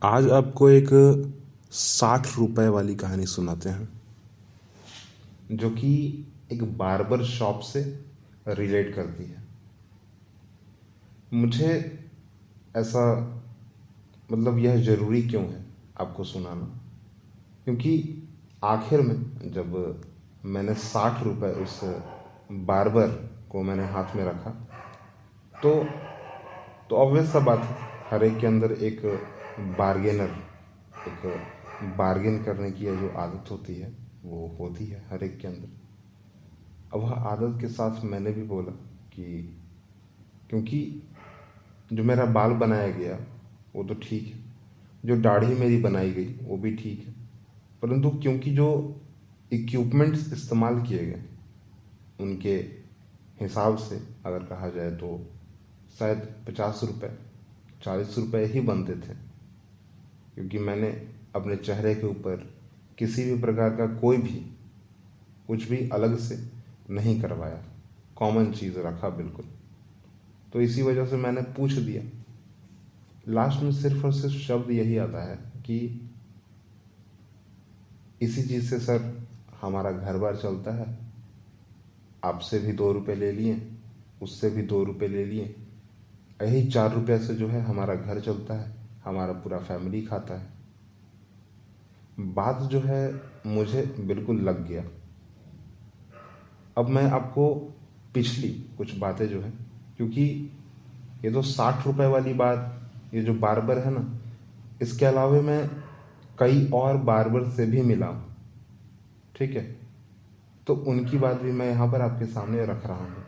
आज आपको एक 60 रुपए वाली कहानी सुनाते हैं जो कि एक बार्बर शॉप से रिलेट करती है। मुझे ऐसा यह ज़रूरी क्यों है आपको सुनाना, क्योंकि आखिर में जब मैंने 60 रुपए उस बार्बर को मैंने हाथ में रखा तो ऑब्वियस सा बात है, हर एक के अंदर एक बार्गेनर एक बार्गेन करने की जो आदत होती है वो होती है हर एक के अंदर। अब वह आदत के साथ मैंने भी बोला कि क्योंकि जो मेरा बाल बनाया गया वो तो ठीक है, जो दाढ़ी मेरी बनाई गई वो भी ठीक है, परंतु क्योंकि जो इक्विपमेंट्स इस्तेमाल किए गए उनके हिसाब से अगर कहा जाए तो शायद 50 रुपये 40 रुपये ही बनते थे, क्योंकि मैंने अपने चेहरे के ऊपर किसी भी प्रकार का कोई भी कुछ भी अलग से नहीं करवाया, कॉमन चीज़ रखा बिल्कुल। तो इसी वजह से मैंने पूछ दिया। लास्ट में सिर्फ और सिर्फ शब्द यही आता है कि इसी चीज़ से सर हमारा घर बार चलता है, आपसे भी 2 रुपये ले लिए, उससे भी 2 रुपये ले लिए, यही 4 रुपये से जो है हमारा घर चलता है, हमारा पूरा फैमिली खाता है। बात जो है मुझे बिल्कुल लग गया। अब मैं आपको पिछली कुछ बातें जो है, क्योंकि ये तो 60 रुपये वाली बात, ये जो बार्बर है ना, इसके अलावा मैं कई और बार्बर से भी मिला हूँ, ठीक है, तो उनकी बात भी मैं यहाँ पर आपके सामने रख रहा हूँ।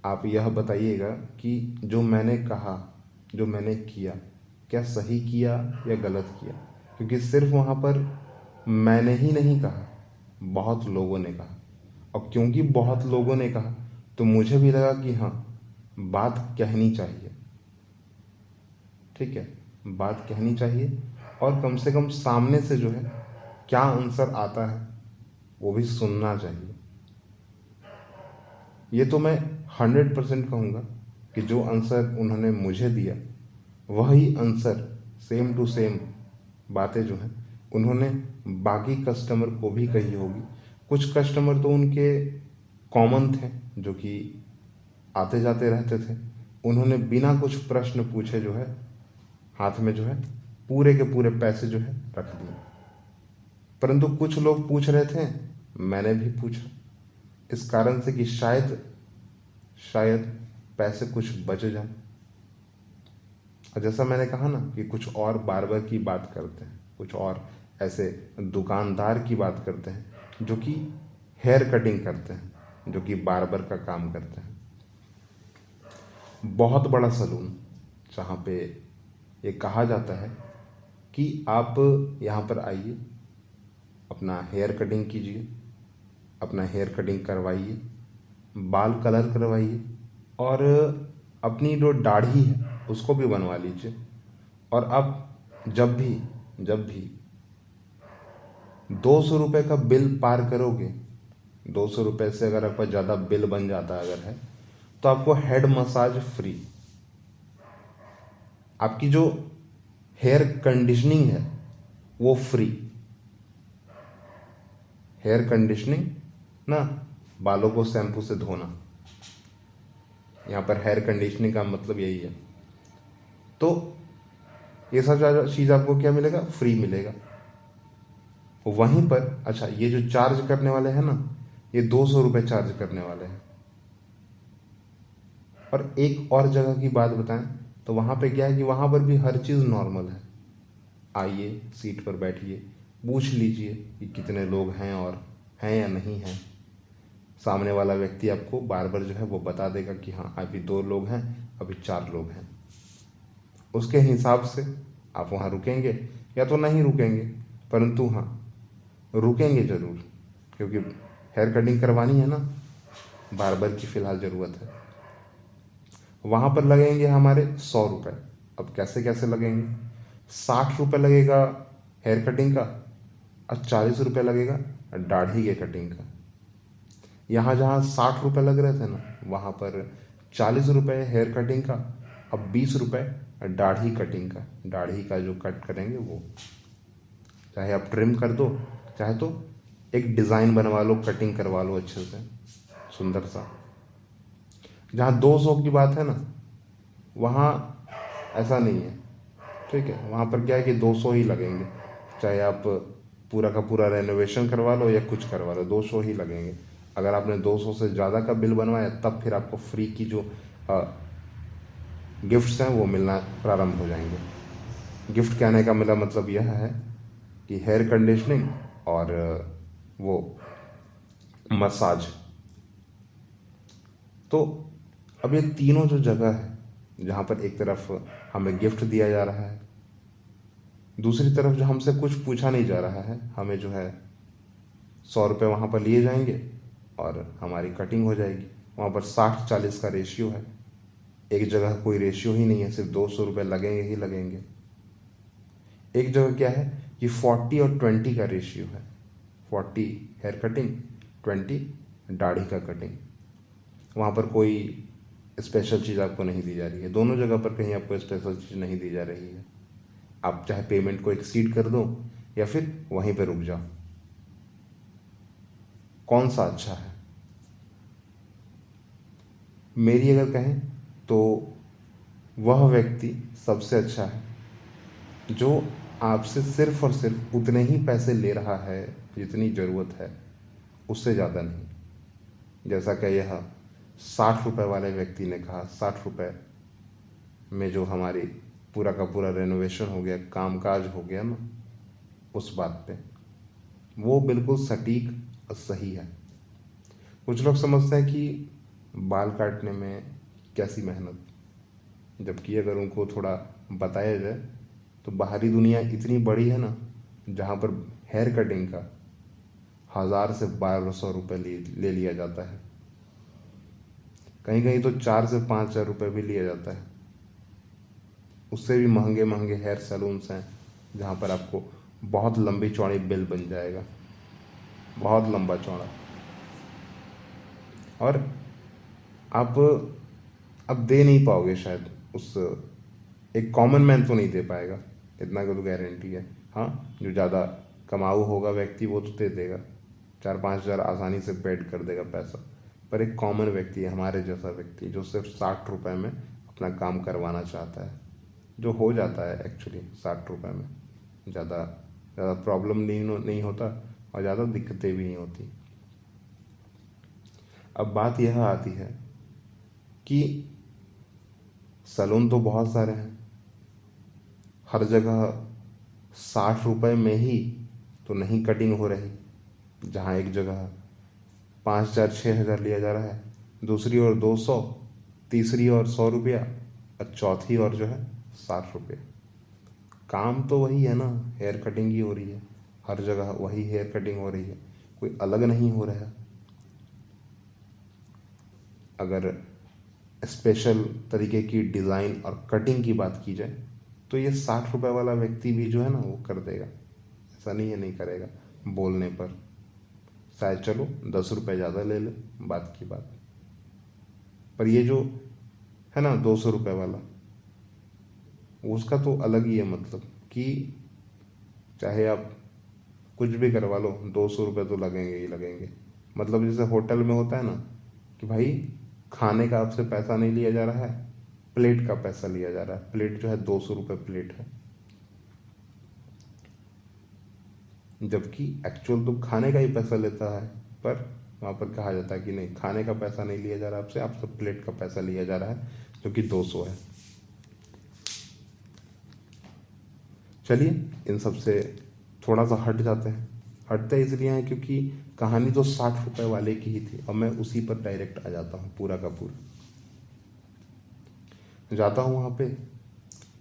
आप यह बताइएगा कि जो मैंने कहा, जो मैंने किया, क्या सही किया या गलत किया, क्योंकि सिर्फ वहाँ पर मैंने ही नहीं कहा, बहुत लोगों ने कहा, और क्योंकि बहुत लोगों ने कहा तो मुझे भी लगा कि हाँ, बात कहनी चाहिए, ठीक है, बात कहनी चाहिए, और कम से कम सामने से जो है क्या आंसर आता है वो भी सुनना चाहिए। ये तो मैं 100% कहूँगा कि जो आंसर उन्होंने मुझे दिया वही आंसर सेम टू सेम बातें जो हैं उन्होंने बाकी कस्टमर को भी कही होगी। कुछ कस्टमर तो उनके कॉमन थे जो कि आते जाते रहते थे, उन्होंने बिना कुछ प्रश्न पूछे जो है हाथ में जो है पूरे के पूरे पैसे जो है रख दिए। परंतु कुछ लोग पूछ रहे थे, मैंने भी पूछा, इस कारण से कि शायद पैसे कुछ बच जाए। और जैसा मैंने कहा ना कि कुछ और बार्बर की बात करते हैं, कुछ और ऐसे दुकानदार की बात करते हैं जो कि हेयर कटिंग करते हैं, जो कि बार्बर का काम करते हैं। बहुत बड़ा सलून जहाँ पे ये कहा जाता है कि आप यहाँ पर आइए, अपना हेयर कटिंग कीजिए, अपना हेयर कटिंग करवाइए, बाल कलर करवाइए, और अपनी जो दाढ़ी है उसको भी बनवा लीजिए। और अब जब भी 200 रुपये का बिल पार करोगे, 200 रुपये से अगर आपका ज़्यादा बिल बन जाता है अगर है, तो आपको हेड मसाज फ्री, आपकी जो हेयर कंडीशनिंग है वो फ्री। हेयर कंडीशनिंग ना, बालों को शैम्पू से धोना, यहाँ पर हेयर कंडीशनिंग का मतलब यही है। तो ये सब चीज़ आपको क्या मिलेगा? फ्री मिलेगा। वहीं पर अच्छा, ये जो चार्ज करने वाले हैं ना, ये 200 रुपये चार्ज करने वाले हैं। और एक और जगह की बात बताएं तो वहाँ पे क्या है कि वहाँ पर भी हर चीज़ नॉर्मल है। आइए, सीट पर बैठिए, पूछ लीजिए कि कितने लोग हैं और हैं या नहीं हैं। सामने वाला व्यक्ति आपको बार्बर जो है वो बता देगा कि हाँ, अभी 2 लोग हैं, अभी 4 लोग हैं। उसके हिसाब से आप वहाँ रुकेंगे या तो नहीं रुकेंगे, परंतु हाँ, रुकेंगे ज़रूर, क्योंकि हेयर कटिंग करवानी है ना, बार्बर की फ़िलहाल ज़रूरत है। वहाँ पर लगेंगे हमारे 100 रुपये। अब कैसे कैसे लगेंगे? 60 रुपये लगेगा हेयर कटिंग का, और 40 रुपये लगेगा दाढ़ी के कटिंग का। यहाँ जहाँ 60 रुपये लग रहे थे ना, वहाँ पर 40 रुपये हेयर कटिंग का, अब 20 रुपये दाढ़ी कटिंग का, दाढ़ी का जो कट करेंगे वो, चाहे आप ट्रिम कर दो, चाहे तो एक डिज़ाइन बनवा लो, कटिंग करवा लो अच्छे से सुंदर सा। जहाँ 200 की बात है ना, वहाँ ऐसा नहीं है, ठीक है। वहाँ पर क्या है कि 200 ही लगेंगे, चाहे आप पूरा का पूरा रेनोवेशन करवा लो या कुछ करवा लो, 200 ही लगेंगे। अगर आपने 200 से ज़्यादा का बिल बनवाया तब फिर आपको फ्री की जो गिफ्ट्स हैं वो मिलना प्रारंभ हो जाएंगे। गिफ्ट कहने का मेरा मतलब यह है कि हेयर कंडीशनिंग और वो मसाज। तो अब ये तीनों जो जगह है जहाँ पर एक तरफ हमें गिफ्ट दिया जा रहा है, दूसरी तरफ जो हमसे कुछ पूछा नहीं जा रहा है, हमें जो है 100 रुपये वहाँ पर लिए जाएंगे और हमारी कटिंग हो जाएगी। वहाँ पर 60-40 का रेशियो है, एक जगह कोई रेशियो ही नहीं है, सिर्फ 200 रुपये लगेंगे ही लगेंगे। एक जगह क्या है कि 40 और 20 का रेशियो है, 40 हेयर कटिंग, 20 दाढ़ी का कटिंग। वहाँ पर कोई स्पेशल चीज़ आपको नहीं दी जा रही है, दोनों जगह पर कहीं आपको स्पेशल चीज़ नहीं दी जा रही है। आप चाहे पेमेंट को एक्सीड कर दो या फिर वहीं पर रुक जाओ, कौन सा अच्छा है? मेरी अगर कहें तो वह व्यक्ति सबसे अच्छा है जो आपसे सिर्फ और सिर्फ उतने ही पैसे ले रहा है जितनी ज़रूरत है, उससे ज़्यादा नहीं। जैसा कि यह 60 रुपये वाले व्यक्ति ने कहा, 60 रुपये में जो हमारी पूरा का पूरा रेनोवेशन हो गया, कामकाज हो गया ना, उस बात पे वो बिल्कुल सटीक और सही है। कुछ लोग समझते हैं कि बाल काटने में कैसी मेहनत, जबकि अगर उनको थोड़ा बताया जाए तो बाहरी दुनिया इतनी बड़ी है ना, जहाँ पर हेयर कटिंग का 1000 से 1200 रुपये ले लिया जाता है, कहीं कहीं तो 4 से 5 हज़ार रुपये भी लिया जाता है। उससे भी महंगे महंगे हेयर सैलून्स हैं जहाँ पर आपको बहुत लंबी चौड़ी बिल बन जाएगा, बहुत लंबा चौड़ा। और आप अब दे नहीं पाओगे शायद, उस एक कॉमन मैन तो नहीं दे पाएगा, इतना का तो गारंटी है। हाँ, जो ज़्यादा कमाऊ होगा व्यक्ति वो तो दे देगा, 4-5 हज़ार आसानी से पेड कर देगा पैसा। पर एक कॉमन व्यक्ति है, हमारे जैसा व्यक्ति, जो सिर्फ 60 रुपये में अपना काम करवाना चाहता है, जो हो जाता है एक्चुअली 60 रुपये में, ज़्यादा ज़्यादा प्रॉब्लम नहीं होता और ज़्यादा दिक्कतें भी नहीं होती। अब बात यह आती है कि सैलून तो बहुत सारे हैं, हर जगह 60 रुपये में ही तो नहीं कटिंग हो रही। जहाँ एक जगह 5,000-6,000 लिया जा रहा है, दूसरी ओर 200, तीसरी ओर 100 रुपया और चौथी ओर जो है 60 रुपये। काम तो वही है ना, हेयर कटिंग ही हो रही है, हर जगह वही हेयर कटिंग हो रही है, कोई अलग नहीं हो रहा है। अगर स्पेशल तरीके की डिज़ाइन और कटिंग की बात की जाए तो ये 60 रुपये वाला व्यक्ति भी जो है ना वो कर देगा, ऐसा नहीं है नहीं करेगा। बोलने पर शायद चलो 10 रुपये ज़्यादा ले ले, बात की बात। पर ये जो है ना 200 रुपये वाला, उसका तो अलग ही है, मतलब कि चाहे आप कुछ भी करवा लो 200 रुपये तो लगेंगे ही लगेंगे। मतलब जैसे होटल में होता है ना कि भाई खाने का आपसे पैसा नहीं लिया जा रहा है, प्लेट का पैसा लिया जा रहा है, प्लेट जो है 200 रुपये प्लेट है, जबकि एक्चुअल तो खाने का ही पैसा लेता है। पर वहाँ पर कहा जाता है कि नहीं, खाने का पैसा नहीं लिया जा रहा आपसे, आपसे प्लेट का पैसा लिया जा रहा है जो कि 200 है। चलिए इन सब से थोड़ा सा हट जाते हैं। हटते इसलिए हैं क्योंकि कहानी तो 60 रुपये वाले की ही थी और मैं उसी पर डायरेक्ट आ जाता हूँ। पूरा का पूरा जाता हूँ वहाँ पे,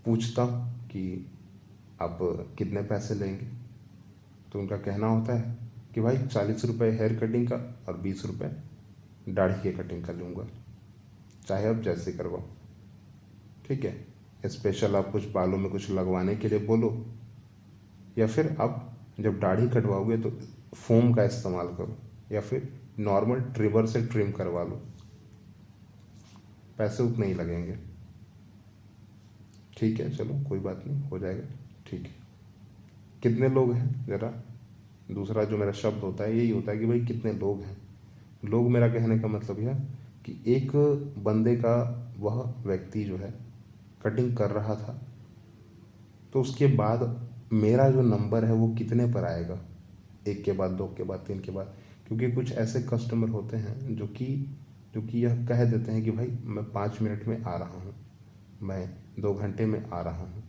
पूछता हूँ कि आप कितने पैसे लेंगे, तो उनका कहना होता है कि भाई 40 रुपये हेयर कटिंग का और 20 रुपये दाढ़ी के कटिंग का लूँगा, चाहे आप जैसे करवाओ, ठीक है। स्पेशल आप कुछ बालों में कुछ लगवाने के लिए बोलो, या फिर आप जब दाढ़ी कटवाओगे तो फोम का इस्तेमाल करो, या फिर नॉर्मल ट्रिमर से ट्रिम करवा लो, पैसे उतने ही लगेंगे। ठीक है, चलो कोई बात नहीं, हो जाएगा, ठीक है। कितने लोग हैं ज़रा, दूसरा जो मेरा शब्द होता है यही होता है कि भाई कितने लोग हैं। लोग, मेरा कहने का मतलब यह कि एक बंदे का वह व्यक्ति जो है कटिंग कर रहा था, तो उसके बाद मेरा जो नंबर है वो कितने पर आएगा, एक के बाद, दो के बाद, तीन के बाद। क्योंकि कुछ ऐसे कस्टमर होते हैं जो कि यह कह देते हैं कि भाई मैं 5 मिनट में आ रहा हूँ, मैं 2 घंटे में आ रहा हूँ,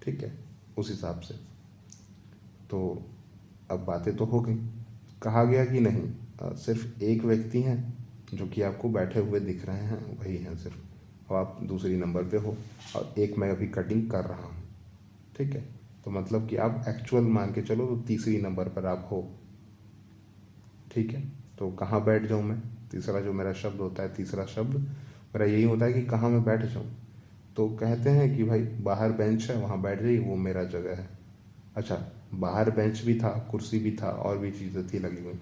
ठीक है, उस हिसाब से। तो अब बातें तो हो गई, कहा गया कि नहीं, सिर्फ एक व्यक्ति हैं जो कि आपको बैठे हुए दिख रहे हैं, वही हैं सिर्फ, और आप दूसरी नंबर पे हो, और एक मैं अभी कटिंग कर रहा हूँ, ठीक है। तो मतलब कि आप एक्चुअल मान के चलो तो तीसरी नंबर पर आप हो, ठीक है। तो कहाँ बैठ जाऊँ मैं, तीसरा जो मेरा शब्द होता है, तीसरा शब्द मेरा यही होता है कि कहाँ मैं बैठ जाऊँ। तो कहते हैं कि भाई बाहर बेंच है, वहाँ बैठ जाइए, वो मेरा जगह है। अच्छा, बाहर बेंच भी था, कुर्सी भी था, और भी चीज़ें थी लगी हुई,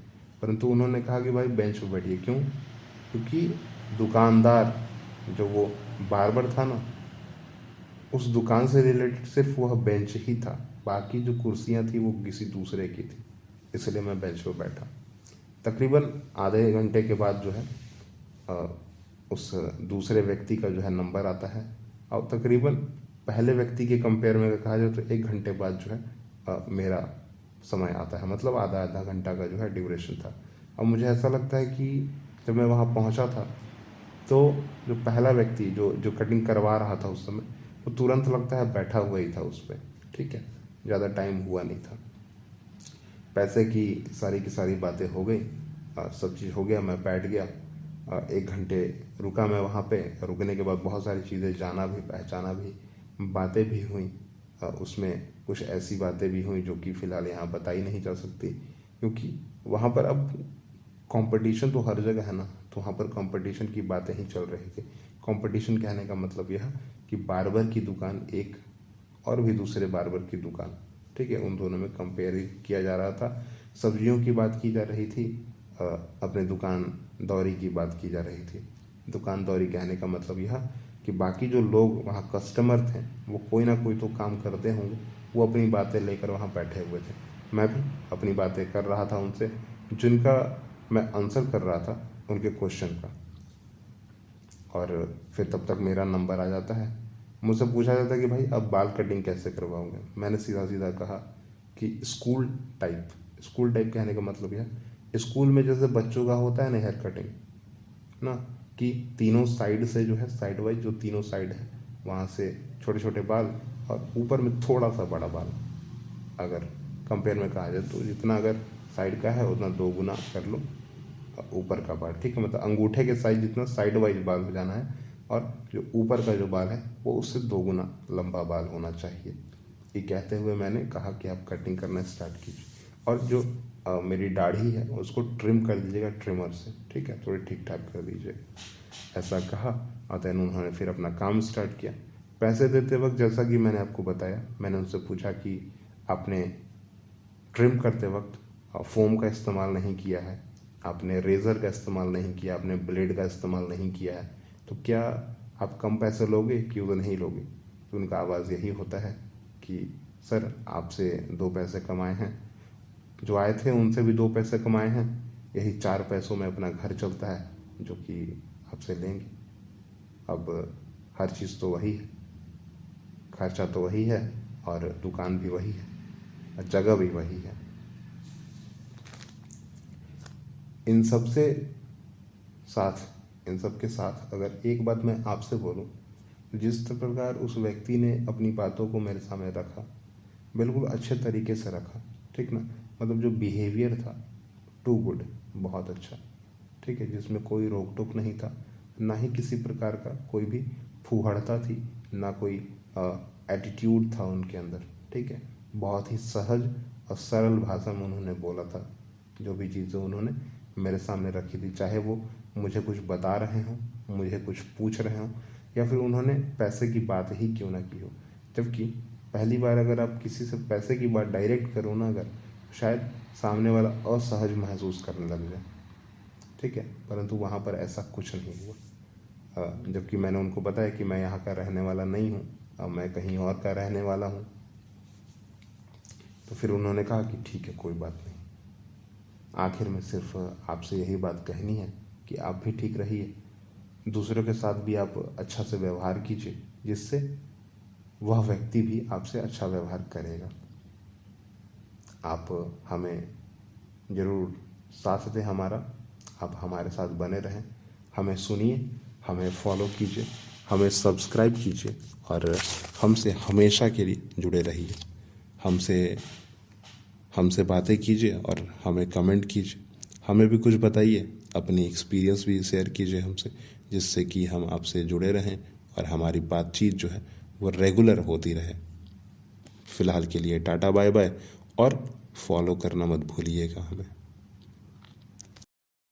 परंतु उन्होंने कहा कि भाई बेंच पर बैठिए। क्यों? क्योंकि दुकानदार जो वो बार्बर था ना, उस दुकान से रिलेटेड सिर्फ वह बेंच ही था, बाकी जो कुर्सियाँ थी वो किसी दूसरे की थी, इसलिए मैं बेंच पर बैठा। तकरीबन आधे घंटे के बाद जो है अ, उस दूसरे व्यक्ति का जो है नंबर आता है, और तकरीबन पहले व्यक्ति के कंपेयर में अगर कहा जाए तो 1 घंटे बाद जो है मेरा समय आता है, मतलब आधा आधा घंटा का जो है ड्यूरेशन था। अब मुझे ऐसा लगता है कि जब मैं वहाँ पहुँचा था, तो जो पहला व्यक्ति जो जो कटिंग करवा रहा था उस समय, वो तुरंत लगता है बैठा हुआ ही था उस पर, ठीक है, ज़्यादा टाइम हुआ नहीं था। पैसे की सारी बातें हो गई, सब चीज़ हो गया, मैं बैठ गया, 1 घंटे रुका मैं वहाँ पे। रुकने के बाद बहुत सारी चीज़ें जाना भी, पहचाना भी, बातें भी हुई, उसमें कुछ ऐसी बातें भी हुई जो कि फ़िलहाल यहाँ बताई नहीं जा सकती, क्योंकि वहाँ पर अब कंपटीशन तो हर जगह है ना, तो वहाँ पर कंपटीशन की बातें ही चल रही थी। कंपटीशन कहने का मतलब यह कि बार्बर की दुकान एक, और भी दूसरे बार्बर की दुकान, ठीक है, उन दोनों में कंपेयर किया जा रहा था। सब्जियों की बात की जा रही थी, अपने दुकान दौरी की बात की जा रही थी। दुकान दौरी कहने का मतलब यह कि बाकी जो लोग वहाँ कस्टमर थे, वो कोई ना कोई तो काम करते होंगे, वो अपनी बातें लेकर वहाँ बैठे हुए थे। मैं भी अपनी बातें कर रहा था उनसे, जिनका मैं आंसर कर रहा था उनके क्वेश्चन का। और फिर तब तक मेरा नंबर आ जाता है, मुझसे पूछा जाता है कि भाई अब बाल कटिंग कैसे करवाओगे। मैंने सीधा सीधा कहा कि स्कूल टाइप। स्कूल टाइप कहने का मतलब यह, स्कूल में जैसे बच्चों का होता है ना हेयर कटिंग ना, कि तीनों साइड से जो है, साइड वाइज जो तीनों साइड है, वहाँ से छोटे छोटे बाल, और ऊपर में थोड़ा सा बड़ा बाल। अगर कंपेयर में कहा जाए तो जितना अगर साइड का है उतना 2 गुना कर लो ऊपर का बाल, ठीक है, मतलब अंगूठे के साइज जितना साइड वाइज बाल हो जाना है, और जो ऊपर का जो बाल है वो उससे 2 गुना लंबा बाल होना चाहिए। ये कहते हुए मैंने कहा कि आप कटिंग करना स्टार्ट कीजिए, और जो मेरी दाढ़ी है उसको ट्रिम कर दीजिएगा ट्रिमर से, ठीक है, थोड़ी ठीक ठाक कर दीजिएगा, ऐसा कहा। और देन उन्होंने फिर अपना काम स्टार्ट किया। पैसे देते वक्त जैसा कि मैंने आपको बताया, मैंने उनसे पूछा कि आपने ट्रिम करते वक्त फोम का इस्तेमाल नहीं किया है, आपने रेज़र का इस्तेमाल नहीं किया, आपने ब्लेड का इस्तेमाल नहीं किया है, तो क्या आप कम पैसे लोगे कि वो नहीं लोगे? तो उनका आवाज़ यही होता है कि सर आपसे 2 पैसे कमाए हैं, जो आए थे उनसे भी 2 पैसे कमाए हैं, यही 4 पैसों में अपना घर चलता है, जो कि आपसे लेंगे। अब हर चीज़ तो वही है, खर्चा तो वही है, और दुकान भी वही है, और जगह भी वही है। इन सब से इन सब के साथ अगर एक बात मैं आपसे बोलूं, जिस प्रकार उस व्यक्ति ने अपनी बातों को मेरे सामने रखा, बिल्कुल अच्छे तरीके से रखा, ठीक ना, मतलब जो बिहेवियर था, टू गुड, बहुत अच्छा, ठीक है, जिसमें कोई रोक टोक नहीं था, ना ही किसी प्रकार का कोई भी फूहड़ता थी, ना कोई एटीट्यूड था उनके अंदर, ठीक है। बहुत ही सहज और सरल भाषा में उन्होंने बोला था, जो भी चीज़ें उन्होंने मेरे सामने रखी थी, चाहे वो मुझे कुछ बता रहे हों, मुझे कुछ पूछ रहे हों, या फिर उन्होंने पैसे की बात ही क्यों ना की हो। जबकि पहली बार अगर आप किसी से पैसे की बात डायरेक्ट करो ना, अगर शायद सामने वाला असहज महसूस करने लग जाए, ठीक है, परंतु वहाँ पर ऐसा कुछ नहीं हुआ। जबकि मैंने उनको बताया कि मैं यहाँ का रहने वाला नहीं हूँ, मैं कहीं और का रहने वाला हूँ। तो फिर उन्होंने कहा कि ठीक है, कोई बात नहीं। आखिर में सिर्फ आपसे यही बात कहनी है कि आप भी ठीक रहिए, दूसरों के साथ भी आप अच्छा से व्यवहार कीजिए, जिससे वह व्यक्ति भी आपसे अच्छा व्यवहार करेगा। आप हमें ज़रूर साथ दें हमारा, आप हमारे साथ बने रहें, हमें सुनिए, हमें फॉलो कीजिए, हमें सब्सक्राइब कीजिए और हमसे हमेशा के लिए जुड़े रहिए। हमसे बातें कीजिए और हमें कमेंट कीजिए, हमें भी कुछ बताइए, अपनी एक्सपीरियंस भी शेयर कीजिए हमसे, जिससे कि हम आपसे जुड़े रहें और हमारी बातचीत जो है वो रेगुलर होती रहे। फ़िलहाल के लिए टाटा बाय बाय, और फॉलो करना मत भूलिएगा हमें।